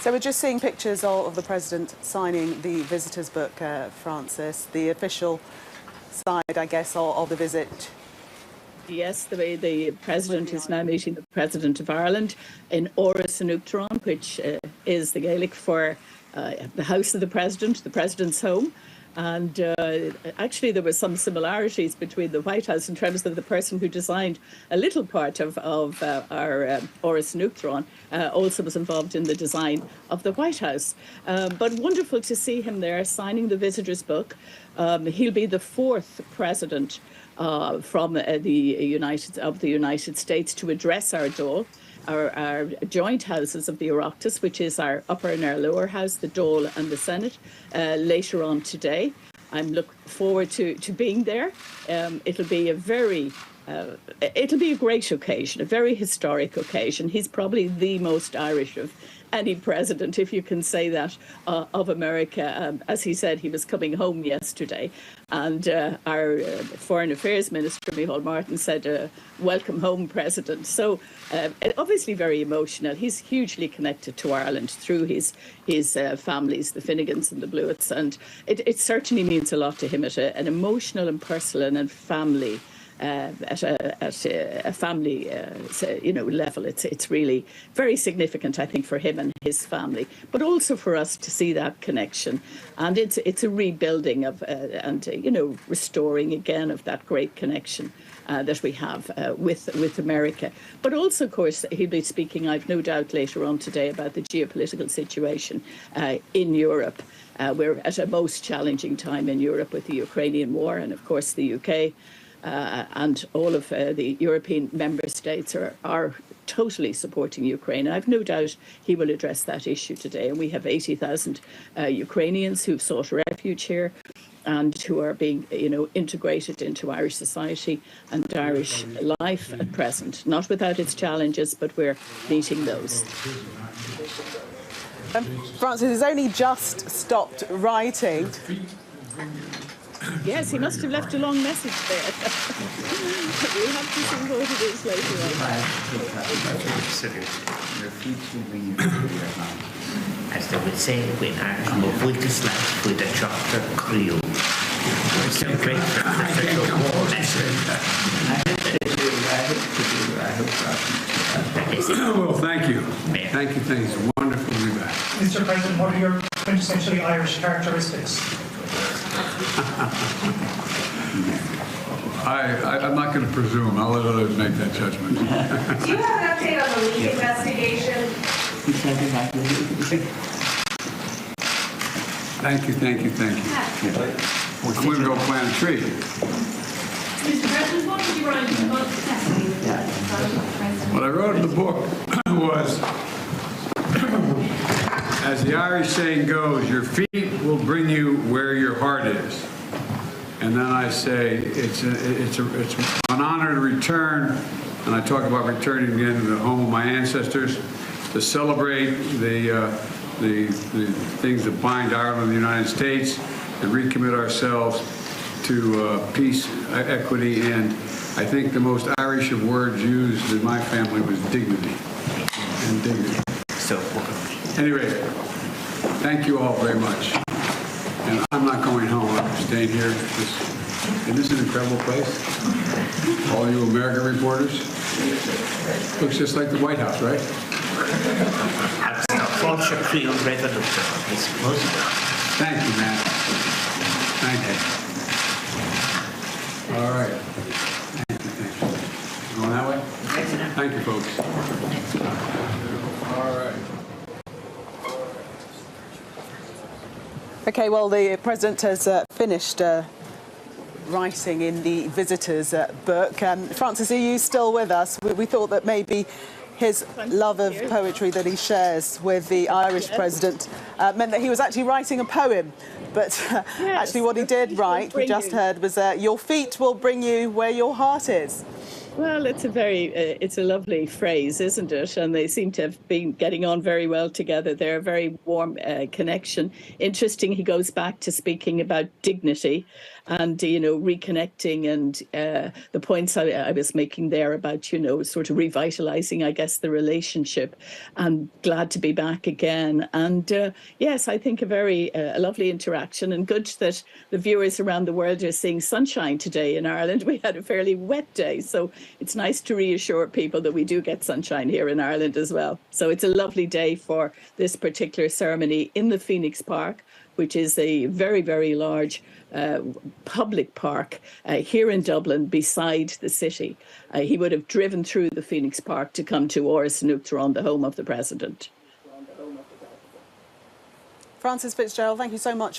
So we're just seeing pictures of the President signing the visitor's book, Francis, the official side, I guess, of the visit. Yes, the President is now meeting the President of Ireland in Áras an Uachtaráin, which is the Gaelic for the house of the President's home. And actually, there were some similarities between the White House in terms of the person who designed a little part of our Áras an Uachtaráin also was involved in the design of the White House. But wonderful to see him there signing the visitor's book. He'll be the fourth president from the United States to address our Dáil. Our joint houses of the Oireachtas, which is our upper and our lower house, the Dáil and the Senate, later on today. I'm looking forward to being there. It'll be a great occasion, a very historic occasion. He's probably the most Irish of any president, if you can say that, of America. As he said, he was coming home yesterday, and our Foreign Affairs Minister, Micheál Martin, said, welcome home, President. So obviously very emotional. He's hugely connected to Ireland through his families, the Finnegans and the Blewitts, and it certainly means a lot to him at an emotional and personal and family at a family level. It's really very significant, I think, for him and his family, but also for us to see that connection. And it's a rebuilding of and restoring again of that great connection that we have with America. But also, of course, he'll be speaking, I've no doubt, later on today about the geopolitical situation in Europe. We're at a most challenging time in Europe with the Ukrainian war, and of course the UK. And all of the European member states are totally supporting Ukraine. I've no doubt he will address that issue today. And we have 80,000 Ukrainians who've sought refuge here and who are being, integrated into Irish society and Irish life at present. Not without its challenges, but we're meeting those. Francis has only just stopped writing. Yes, he must have left a long message there. We'll have to see what it is later on. As they would say when I come up with this life with a chocolate Creole. It's a great Well, thank you. Thank you. It's wonderful to be back. Mr. President, what are your quintessentially Irish characteristics? I'm not going to presume. I'll let others make that judgment. Do you have an update on the leak investigation? Thank you. We're going to go plant a tree. Mr. President, what did you write in the book? What I wrote in the book was, as the Irish saying goes, your feet will bring you where your heart is. And then I say it's an honor to return, and I talk about returning again to the home of my ancestors to celebrate the things that bind Ireland and the United States and recommit ourselves to peace, equity, and I think the most Irish of words used in my family was dignity. And dignity. So, anyway, thank you all very much. And I'm not going home. I'm staying here. Isn't this an incredible place? All you American reporters. Looks just like the White House, right? that's the culture Creole revolution, I suppose. Thank you, man. Thank you. All right. Thank you. Going that way? Thank you, folks. All right. Okay, well, the President has finished writing in the visitor's book. Francis, are you still with us? We thought that maybe his love of poetry that he shares with the Irish President meant that he was actually writing a poem. But actually what he did write, we just heard, was your feet will bring you where your heart is. Well, it's a lovely phrase, isn't it? And they seem to have been getting on very well together. They're a very warm connection. Interesting, he goes back to speaking about dignity and, you know, reconnecting, and the points I was making there about, you know, sort of revitalizing, I guess, the relationship. I'm glad to be back again. And yes, I think a lovely interaction, and good that the viewers around the world are seeing sunshine today in Ireland. We had a fairly wet day, so it's nice to reassure people that we do get sunshine here in Ireland as well. So it's a lovely day for this particular ceremony in the Phoenix Park, which is a very, very large public park here in Dublin beside the city. He would have driven through the Phoenix Park to come to Áras an Uachtaráin, the home of the president. Francis Fitzgerald, thank you so much.